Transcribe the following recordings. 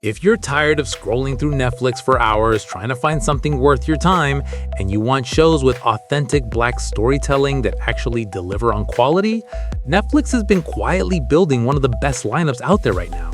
If you're tired of scrolling through Netflix for hours trying to find something worth your time, and you want shows with authentic Black storytelling that actually deliver on quality, Netflix has been quietly building one of the best lineups out there right now.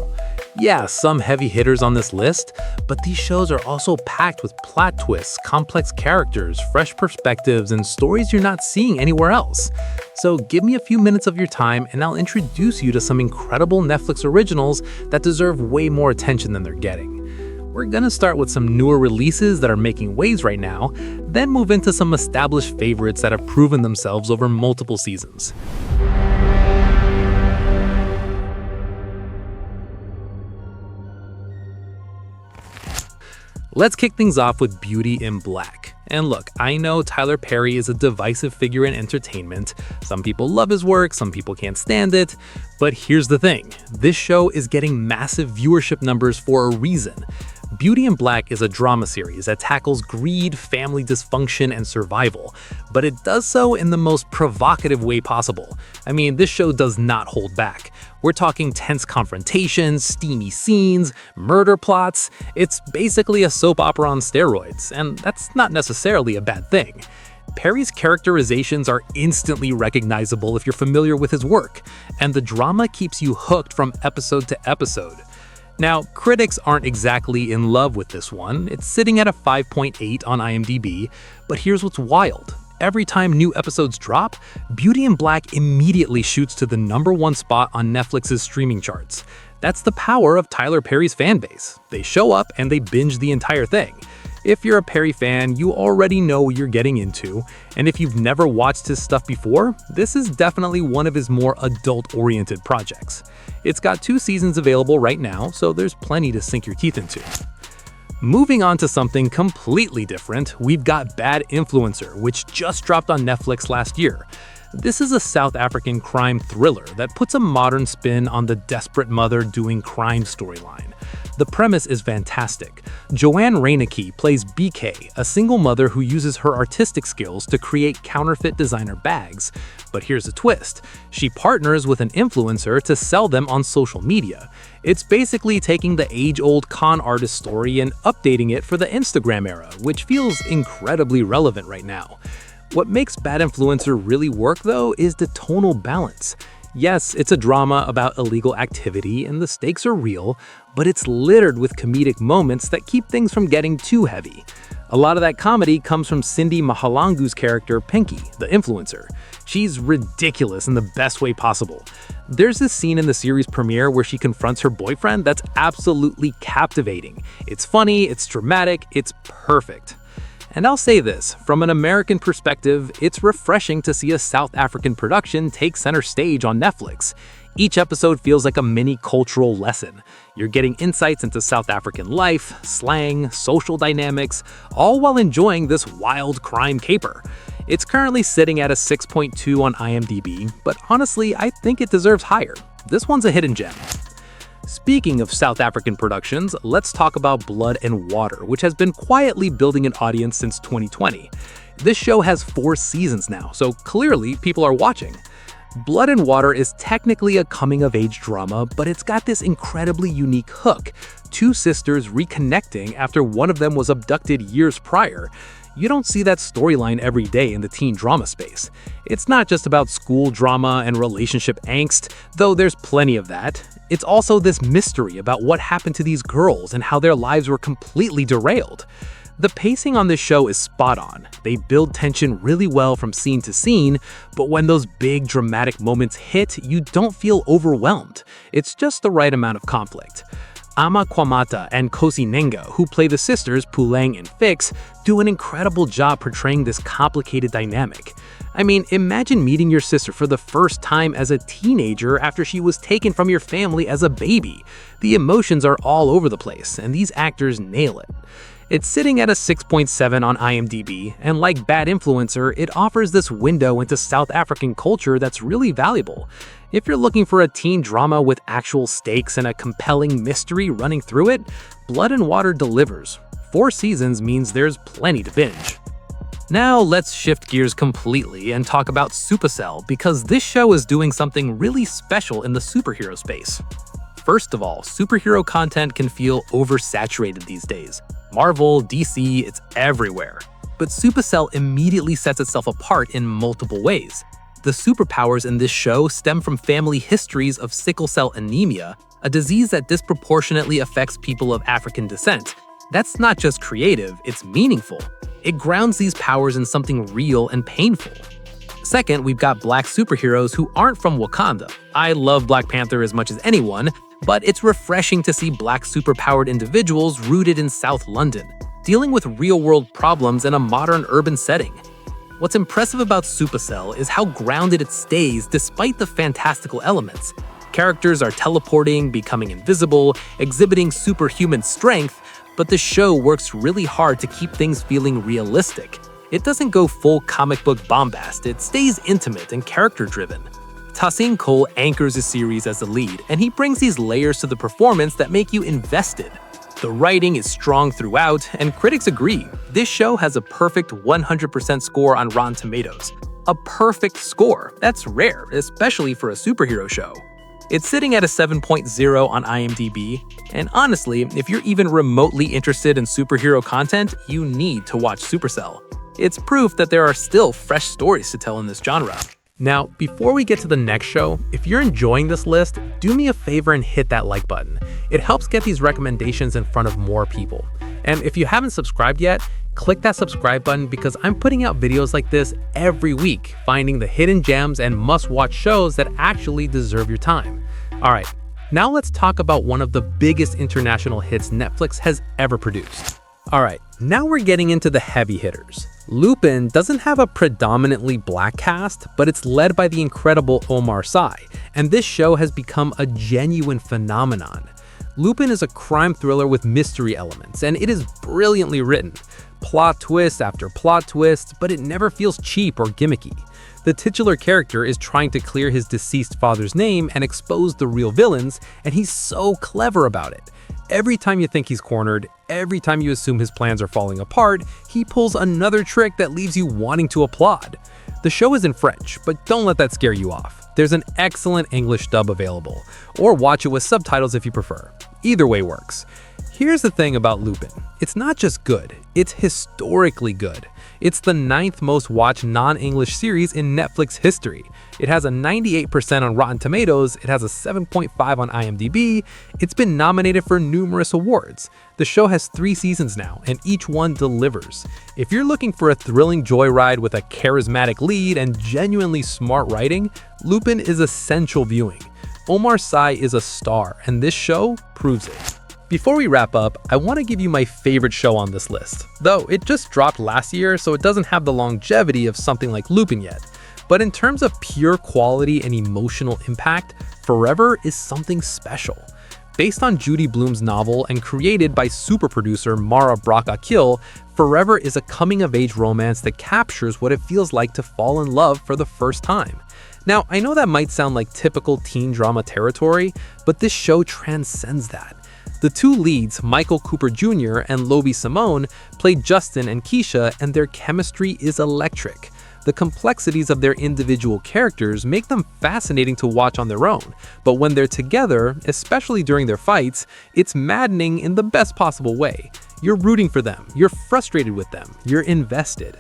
Yeah, some heavy hitters on this list, but these shows are also packed with plot twists, complex characters, fresh perspectives, and stories you're not seeing anywhere else. So give me a few minutes of your time and I'll introduce you to some incredible Netflix originals that deserve way more attention than they're getting. We're gonna start with some newer releases that are making waves right now, then move into some established favorites that have proven themselves over multiple seasons. Let's kick things off with Beauty in Black. And look, I know Tyler Perry is a divisive figure in entertainment. Some people love his work, some people can't stand it. But here's the thing, this show is getting massive viewership numbers for a reason. Beauty in Black is a drama series that tackles greed, family dysfunction, and survival, but it does so in the most provocative way possible. I mean, this show does not hold back. We're talking tense confrontations, steamy scenes, murder plots. It's basically a soap opera on steroids, and that's not necessarily a bad thing. Perry's characterizations are instantly recognizable if you're familiar with his work, and the drama keeps you hooked from episode to episode. Now, critics aren't exactly in love with this one. It's sitting at a 5.8 on IMDb, but here's what's wild. Every time new episodes drop, Beauty in Black immediately shoots to the #1 spot on Netflix's streaming charts. That's the power of Tyler Perry's fan base. They show up and they binge the entire thing. If you're a Perry fan, you already know what you're getting into, and if you've never watched his stuff before, this is definitely one of his more adult-oriented projects. It's got 2 seasons available right now, so there's plenty to sink your teeth into. Moving on to something completely different, we've got Bad Influencer, which just dropped on Netflix last year. This is a South African crime thriller that puts a modern spin on the desperate mother doing crime storyline. The premise is fantastic. Joanne Reinecke plays BK, a single mother who uses her artistic skills to create counterfeit designer bags. But here's a twist. She partners with an influencer to sell them on social media. It's basically taking the age-old con artist story and updating it for the Instagram era, which feels incredibly relevant right now. What makes Bad Influencer really work, though, is the tonal balance. Yes, it's a drama about illegal activity and the stakes are real, but it's littered with comedic moments that keep things from getting too heavy. A lot of that comedy comes from Cindy Mahalangu's character Pinky, the influencer. She's ridiculous in the best way possible. There's this scene in the series premiere where she confronts her boyfriend that's absolutely captivating. It's funny, it's dramatic, it's perfect. And I'll say this, from an American perspective, it's refreshing to see a South African production take center stage on Netflix. Each episode feels like a mini cultural lesson. You're getting insights into South African life, slang, social dynamics, all while enjoying this wild crime caper. It's currently sitting at a 6.2 on IMDb, but honestly, I think it deserves higher. This one's a hidden gem. Speaking of South African productions, let's talk about Blood and Water, which has been quietly building an audience since 2020. This show has 4 seasons now, so clearly people are watching. Blood and Water is technically a coming-of-age drama, but it's got this incredibly unique hook. 2 sisters reconnecting after one of them was abducted years prior. You don't see that storyline every day in the teen drama space. It's not just about school drama and relationship angst, though there's plenty of that. It's also this mystery about what happened to these girls and how their lives were completely derailed. The pacing on this show is spot on. They build tension really well from scene to scene, but when those big dramatic moments hit, you don't feel overwhelmed. It's just the right amount of conflict. Ama Kwamata and Kosi Nenga, who play the sisters Pulang and Fix, do an incredible job portraying this complicated dynamic. I mean, imagine meeting your sister for the first time as a teenager after she was taken from your family as a baby. The emotions are all over the place, and these actors nail it. It's sitting at a 6.7 on IMDb, and like Bad Influencer, it offers this window into South African culture that's really valuable. If you're looking for a teen drama with actual stakes and a compelling mystery running through it, Blood and Water delivers. 4 seasons means there's plenty to binge. Now let's shift gears completely and talk about Supacell, because this show is doing something really special in the superhero space. First of all, superhero content can feel oversaturated these days. Marvel, DC, it's everywhere. But Supacell immediately sets itself apart in multiple ways. The superpowers in this show stem from family histories of sickle cell anemia, a disease that disproportionately affects people of African descent. That's not just creative, it's meaningful. It grounds these powers in something real and painful. Second, we've got black superheroes who aren't from Wakanda. I love Black Panther as much as anyone, but it's refreshing to see black superpowered individuals rooted in South London, dealing with real-world problems in a modern urban setting. What's impressive about Supacell is how grounded it stays despite the fantastical elements. Characters are teleporting, becoming invisible, exhibiting superhuman strength, but the show works really hard to keep things feeling realistic. It doesn't go full comic book bombast, it stays intimate and character-driven. Tassin Cole anchors the series as the lead, and he brings these layers to the performance that make you invested. The writing is strong throughout, and critics agree. This show has a perfect 100% score on Rotten Tomatoes. A perfect score. That's rare, especially for a superhero show. It's sitting at a 7.0 on IMDb, and honestly, if you're even remotely interested in superhero content, you need to watch Supacell. It's proof that there are still fresh stories to tell in this genre. Now, before we get to the next show, if you're enjoying this list, do me a favor and hit that like button. It helps get these recommendations in front of more people. And if you haven't subscribed yet, click that subscribe button because I'm putting out videos like this every week, finding the hidden gems and must-watch shows that actually deserve your time. All right, now let's talk about one of the biggest international hits Netflix has ever produced. All right, now we're getting into the heavy hitters. Lupin doesn't have a predominantly black cast, but it's led by the incredible Omar Sy, and this show has become a genuine phenomenon. Lupin is a crime thriller with mystery elements, and it is brilliantly written. Plot twist after plot twist, but it never feels cheap or gimmicky. The titular character is trying to clear his deceased father's name and expose the real villains, and he's so clever about it. Every time you think he's cornered, every time you assume his plans are falling apart, he pulls another trick that leaves you wanting to applaud. The show is in French, but don't let that scare you off. There's an excellent English dub available, or watch it with subtitles if you prefer. Either way works. Here's the thing about Lupin. It's not just good, it's historically good. It's the 9th most watched non-English series in Netflix history. It has a 98% on Rotten Tomatoes, it has a 7.5 on IMDb, it's been nominated for numerous awards. The show has 3 seasons now, and each one delivers. If you're looking for a thrilling joyride with a charismatic lead and genuinely smart writing, Lupin is essential viewing. Omar Sy is a star, and this show proves it. Before we wrap up, I want to give you my favorite show on this list. Though it just dropped last year, so it doesn't have the longevity of something like Lupin yet. But in terms of pure quality and emotional impact, Forever is something special. Based on Judy Blume's novel and created by super producer Mara Brock Akil, Forever is a coming-of-age romance that captures what it feels like to fall in love for the first time. Now, I know that might sound like typical teen drama territory, but this show transcends that. The 2 leads, Michael Cooper Jr. and Lobi Simone, play Justin and Keisha, and their chemistry is electric. The complexities of their individual characters make them fascinating to watch on their own, but when they're together, especially during their fights, it's maddening in the best possible way. You're rooting for them, you're frustrated with them, you're invested.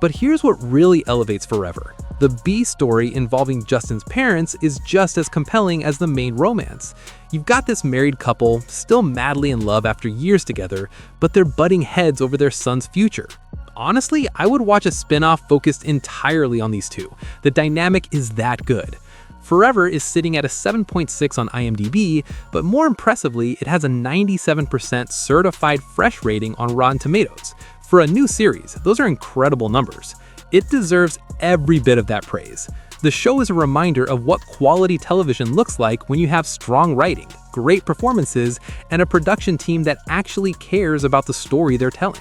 But here's what really elevates Forever. The B story involving Justin's parents is just as compelling as the main romance. You've got this married couple, still madly in love after years together, but they're butting heads over their son's future. Honestly, I would watch a spin-off focused entirely on these two. The dynamic is that good. Forever is sitting at a 7.6 on IMDb, but more impressively, it has a 97% certified fresh rating on Rotten Tomatoes. For a new series, those are incredible numbers. It deserves every bit of that praise. The show is a reminder of what quality television looks like when you have strong writing, great performances, and a production team that actually cares about the story they're telling.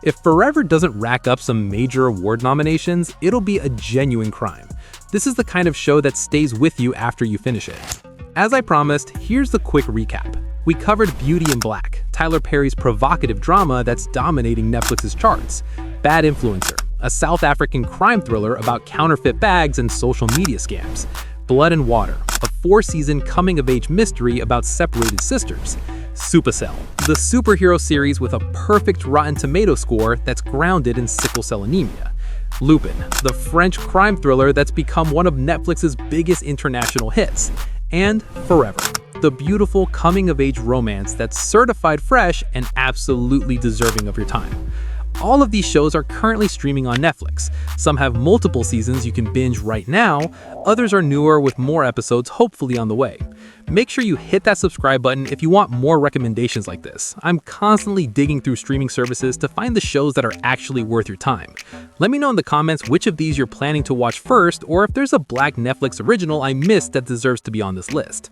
If Forever doesn't rack up some major award nominations, it'll be a genuine crime. This is the kind of show that stays with you after you finish it. As I promised, here's the quick recap. We covered Beauty in Black, Tyler Perry's provocative drama that's dominating Netflix's charts. Bad Influencer, a South African crime thriller about counterfeit bags and social media scams. Blood and Water, a 4-season coming-of-age mystery about separated sisters. Supacell, the superhero series with a perfect Rotten Tomato score that's grounded in sickle cell anemia. Lupin, the French crime thriller that's become one of Netflix's biggest international hits. And Forever, the beautiful coming-of-age romance that's certified fresh and absolutely deserving of your time. All of these shows are currently streaming on Netflix. Some have multiple seasons you can binge right now, others are newer with more episodes hopefully on the way. Make sure you hit that subscribe button if you want more recommendations like this. I'm constantly digging through streaming services to find the shows that are actually worth your time. Let me know in the comments which of these you're planning to watch first, or if there's a Black Netflix original I missed that deserves to be on this list.